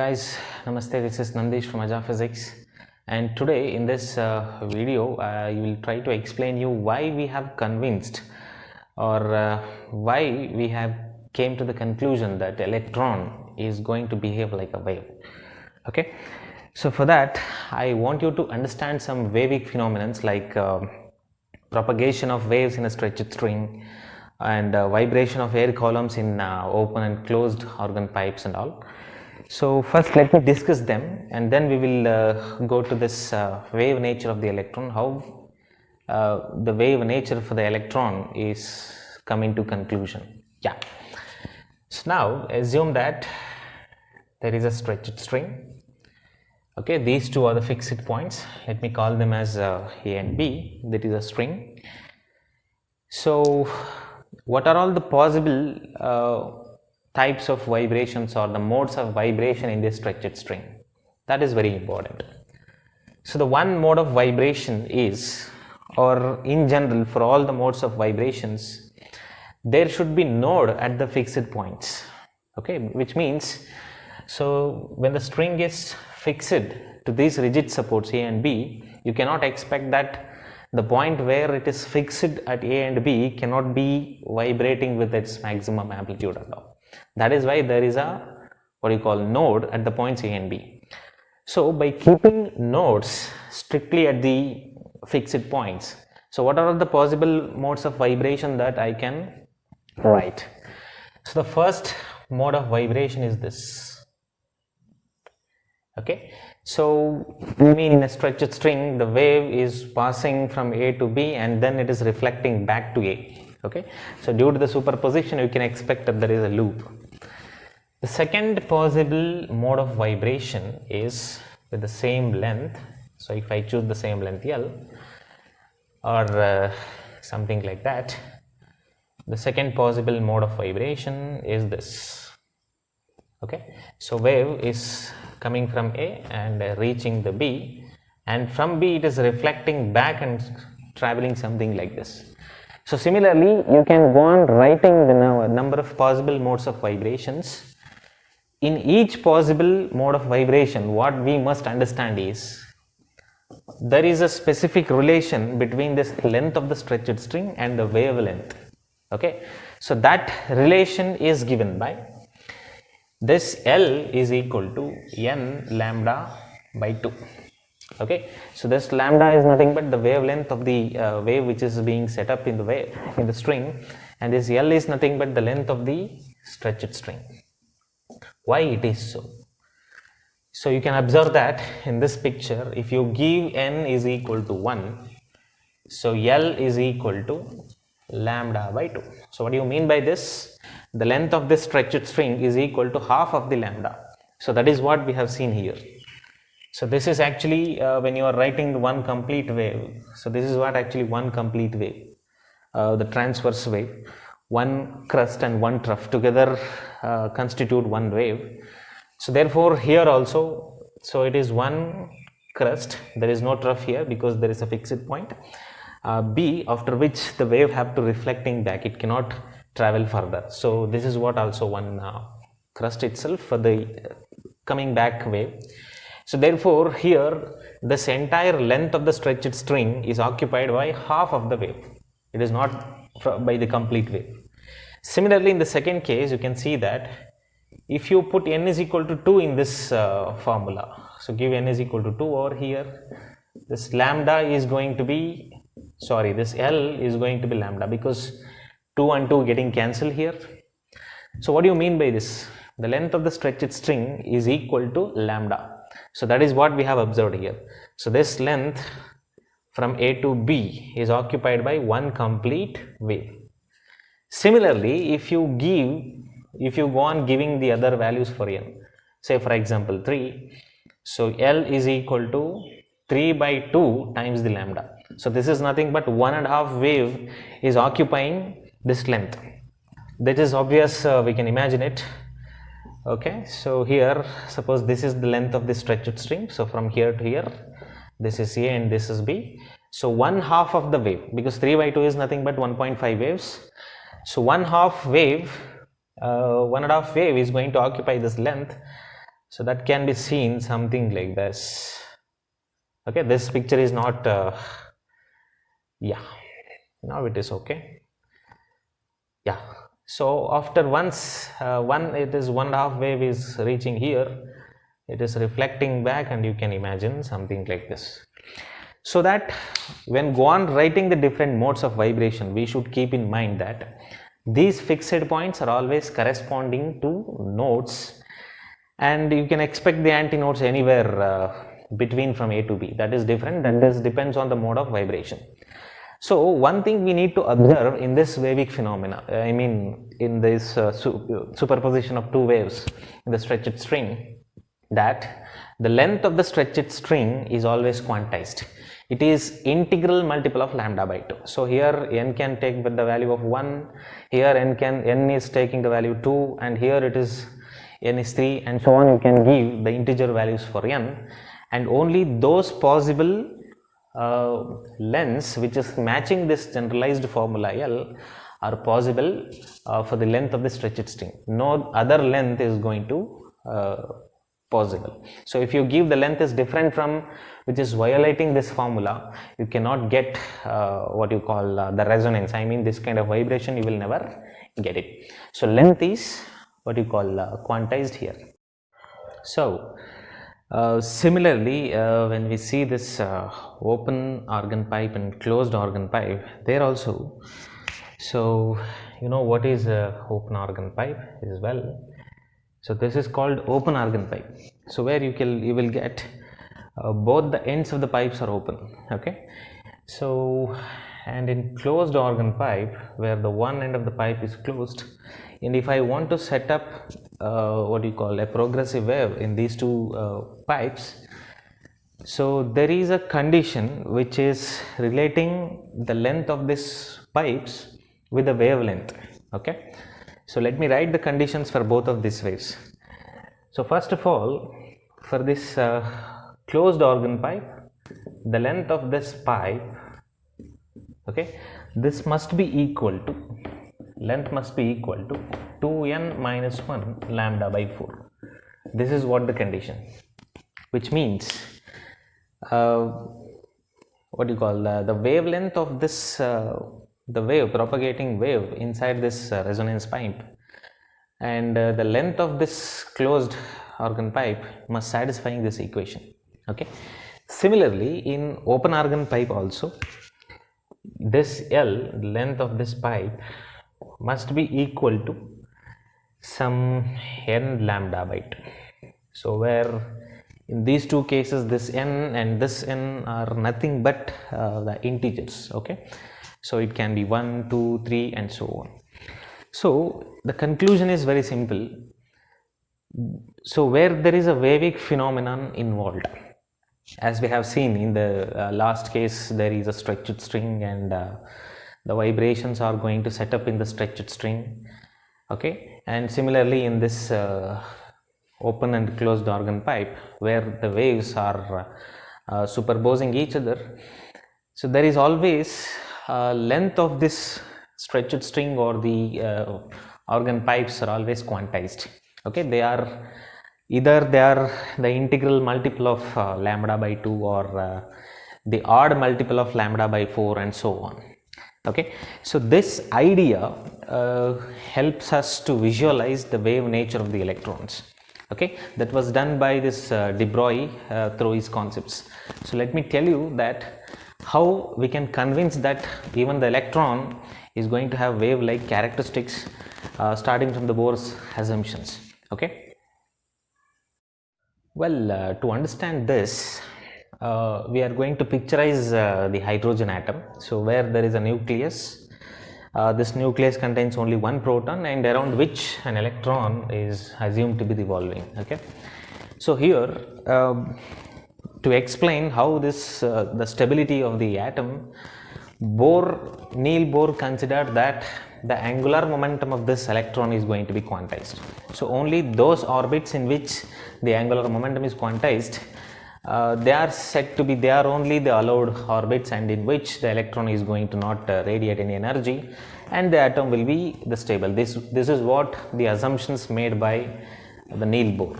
guys, Namaste. This is Nandish from Aja Physics, and today in this video I will try to explain you why we have convinced or why we have came to the conclusion that electron is going to behave like a wave. Okay, so for that I want you to understand some wavic phenomena like propagation of waves in a stretched string and vibration of air columns in open and closed organ pipes and all. So first let me discuss them, and then we will go to this wave nature of the electron, how the wave nature for the electron is coming to conclusion. Yeah. So now assume that there is a stretched string. Okay, these two are the fixed points. Let me call them as A and B. That is a string. So what are all the possible types of vibrations or the modes of vibration in this stretched string? That is very important. So the one mode of vibration is, or in general for all the modes of vibrations, there should be node at the fixed points. Okay, which means, so when the string is fixed to these rigid supports A and B, you cannot expect that the point where it is fixed at A and B cannot be vibrating with its maximum amplitude at all. That is why there is a what you call node at the points A and B. So by keeping nodes strictly at the fixed points, so what are the possible modes of vibration that I can write? So the first mode of vibration is this. Okay, so I mean in a stretched string the wave is passing from A to B and then it is reflecting back to A. Okay, so due to the superposition you can expect that there is a loop. The second possible mode of vibration is with the same length. So if I choose the same length L or something like that, the second possible mode of vibration is this. Okay, so wave is coming from A and reaching the B, and from B it is reflecting back and traveling something like this. So similarly you can go on writing the number of possible modes of vibrations. In each possible mode of vibration, what we must understand is there is a specific relation between this length of the stretched string and the wavelength. Okay, so that relation is given by this L is equal to n lambda by 2. Okay, so this lambda is nothing but the wavelength of the wave which is being set up in the string, and this L is nothing but the length of the stretched string. Why it is so? So you can observe that in this picture, if you give n is equal to 1, so L is equal to lambda by 2. So what do you mean by this? The length of this stretched string is equal to half of the lambda. So that is what we have seen here. So this is actually when you are writing one complete wave. So this is what actually one complete wave, the transverse wave. One crust and one trough together constitute one wave. So therefore here also, so it is one crust, there is no trough here because there is a fixed point. B, after which the wave have to reflecting back, it cannot travel further. So this is what also one crust itself for the coming back wave. So therefore here this entire length of the stretched string is occupied by half of the wave. It is not by the complete wave. Similarly in the second case you can see that if you put n is equal to 2 in this formula, so give n is equal to 2 over here, this lambda is going to be, sorry, this L is going to be lambda because 2 and 2 getting cancelled here. So what do you mean by this? The length of the stretched string is equal to lambda. So that is what we have observed here. So this length from A to B is occupied by one complete wave. Similarly, if you go on giving the other values for n, say for example 3, so L is equal to 3 by 2 times the lambda. So this is nothing but 1.5 wave is occupying this length. That is obvious, we can imagine it. Okay, so here suppose this is the length of the stretched string, so from here to here this is A and this is B. So 1/2 of the wave, because 3 by 2 is nothing but 1.5 waves, so 1/2 wave, 1.5 wave is going to occupy this length. So that can be seen something like this. Okay, this picture is not yeah, now it is okay. Yeah, so after once it is 1.5 wave is reaching here, it is reflecting back, and you can imagine something like this. So that when go on writing the different modes of vibration, we should keep in mind that these fixed points are always corresponding to nodes, and you can expect the antinodes anywhere between from A to B. That is different, that depends on the mode of vibration. So one thing we need to observe in this wavic phenomena, I mean in this superposition of two waves in the stretched string, that the length of the stretched string is always quantized. It is integral multiple of lambda by 2. So here n can take with the value of 1, here n is taking the value 2, and here it is n is 3, and so on. You can give the integer values for n, and only those possible lengths which is matching this generalized formula L are possible for the length of the stretched string. No other length is going to possible. So if you give the length is different from which is violating this formula, you cannot get what you call the resonance. I mean this kind of vibration you will never get it. So length is what you call quantized here. So similarly, when we see this open organ pipe and closed organ pipe, there also, so you know what is open organ pipe as well. So this is called open organ pipe. So where you will get both the ends of the pipes are open. Okay. So and in closed organ pipe, where the one end of the pipe is closed, and if I want to set up what you call a progressive wave in these two pipes, so there is a condition which is relating the length of these pipes with the wavelength. Okay, so let me write the conditions for both of these waves. So first of all, for this closed organ pipe, the length of this pipe, okay, this must be equal to, length must be equal to 2n minus 1 lambda by 4. This is what the condition, which means what you call the wavelength of this the wave, propagating wave inside this resonance pipe, and the length of this closed organ pipe must satisfying this equation. Okay, similarly in open organ pipe also, this L, length of this pipe, must be equal to some n lambda by 2. So where in these two cases this n and this n are nothing but the integers. Okay, so it can be 1, 2, 3 and so on. So the conclusion is very simple. So where there is a wavic phenomenon involved, as we have seen in the last case, there is a stretched string and the vibrations are going to set up in the stretched string. Okay, and similarly in this open and closed organ pipe, where the waves are superposing each other, so there is always length of this stretched string or the organ pipes are always quantized. Okay, they are either the integral multiple of lambda by 2 or the odd multiple of lambda by 4 and so on. Okay, so this idea helps us to visualize the wave nature of the electrons. Okay, that was done by this de Broglie through his concepts. So let me tell you that how we can convince that even the electron is going to have wave like characteristics starting from the Bohr's assumptions. Okay. Well, to understand this, we are going to picturize the hydrogen atom. So where there is a nucleus, this nucleus contains only one proton, and around which an electron is assumed to be revolving. Okay, so here to explain how this the stability of the atom, Niels Bohr considered that the angular momentum of this electron is going to be quantized. So only those orbits in which the angular momentum is quantized, they are only the allowed orbits, and in which the electron is going to not radiate any energy, and the atom will be the stable. This is what the assumptions made by the Niels Bohr.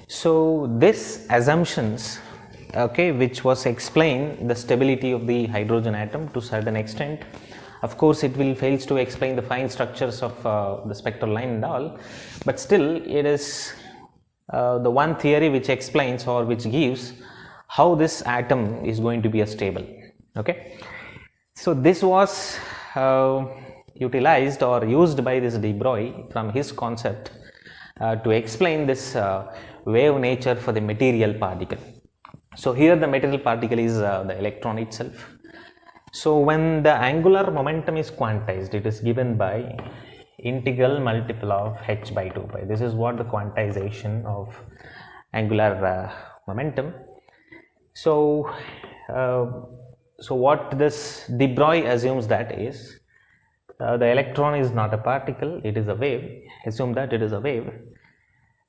So this assumptions, okay, which was explain the stability of the hydrogen atom to certain extent. Of course, it will fails to explain the fine structures of the spectral line and all, but still it is the one theory which explains or which gives how this atom is going to be a stable. Okay, so this was utilized or used by this de Broglie from his concept to explain this wave nature for the material particle. So here the material particle is the electron itself. So when the angular momentum is quantized, it is given by integral multiple of h by 2 pi. This is what the quantization of angular momentum. So what this de Broglie assumes that is the electron is not a particle, it is a wave. Assume that it is a wave,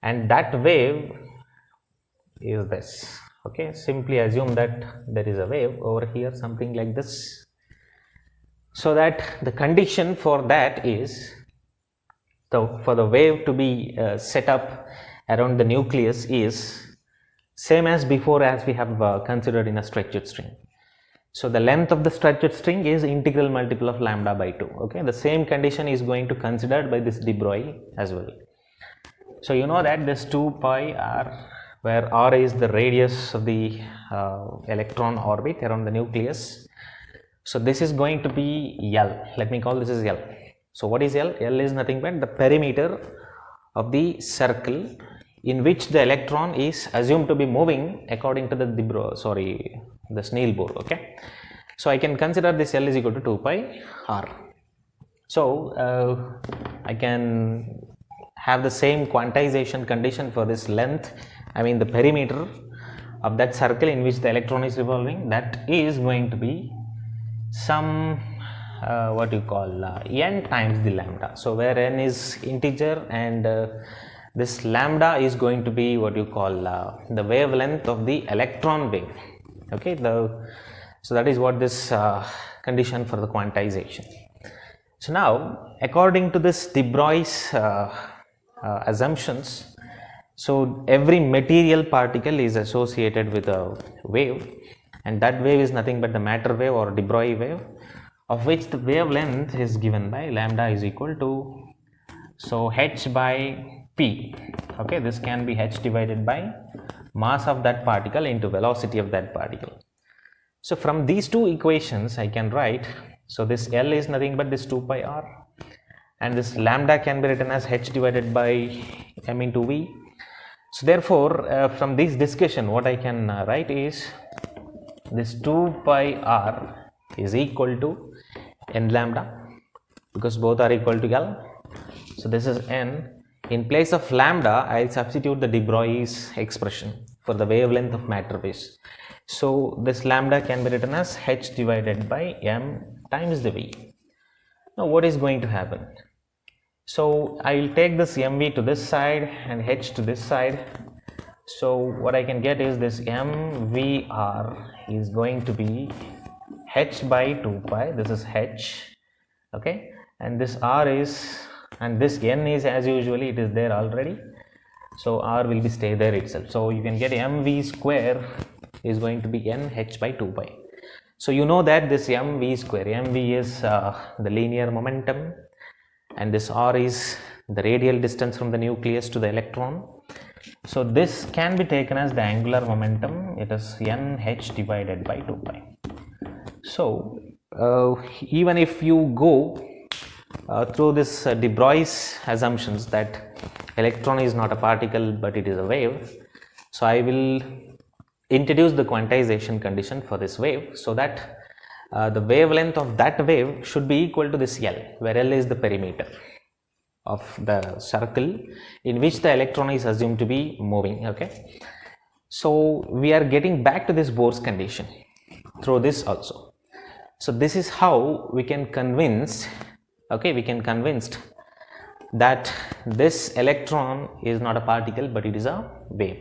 and that wave is this. Okay, simply assume that there is a wave over here, something like this. So that the condition for that is, so for the wave to be set up around the nucleus is same as before, as we have considered in a stretched string. So the length of the stretched string is integral multiple of lambda by 2. Okay, the same condition is going to considered by this de Broglie as well. So you know that this 2 pi r, where r is the radius of the electron orbit around the nucleus. So this is going to be L. Let me call this as L. So what is L? L is nothing but the perimeter of the circle in which the electron is assumed to be moving according to the the Snell-Bohr. Okay, so I can consider this L is equal to 2 pi r. So I can have the same quantization condition for this length, I mean the perimeter of that circle in which the electron is revolving, that is going to be some what you call n times the lambda. So where n is integer and this lambda is going to be what you call the wavelength of the electron wave. Okay, so that is what this condition for the quantization. So now according to this de Broglie's assumptions, so every material particle is associated with a wave, and that wave is nothing but the matter wave or de Broglie wave, of which the wavelength is given by lambda is equal to, so h by p. Okay, this can be h divided by mass of that particle into velocity of that particle. So from these two equations I can write, so this L is nothing but this 2 pi r, and this lambda can be written as h divided by m into v. So therefore from this discussion what I can write is this 2 pi r is equal to n lambda, because both are equal to L. So this is n. In place of lambda I will substitute the de Broglie's expression for the wavelength of matter waves. So this lambda can be written as h divided by m times the v. Now what is going to happen? So I will take this mv to this side and h to this side. So what I can get is this mvr is going to be h by 2 pi. This is h. Okay, and this r is, and this n is as usually it is there already, so r will be stay there itself. So you can get mv square is going to be n h by 2 pi. So you know that this mv square, mv is the linear momentum, and this r is the radial distance from the nucleus to the electron. So this can be taken as the angular momentum, it is n h divided by 2 pi. So even if you go through this de Broglie's assumptions that electron is not a particle but it is a wave, so I will introduce the quantization condition for this wave, so that the wavelength of that wave should be equal to this L, where L is the perimeter of the circle in which the electron is assumed to be moving. Okay, so we are getting back to this Bohr's condition through this also. So this is how we can convince, okay, we can convince that this electron is not a particle but it is a wave.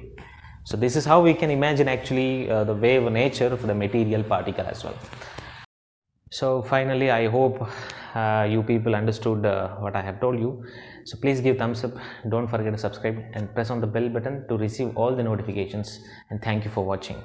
So this is how we can imagine actually the wave nature of the material particle as well. So finally, I hope you people understood what I have told you. So please give thumbs up, don't forget to subscribe and press on the bell button to receive all the notifications, and thank you for watching.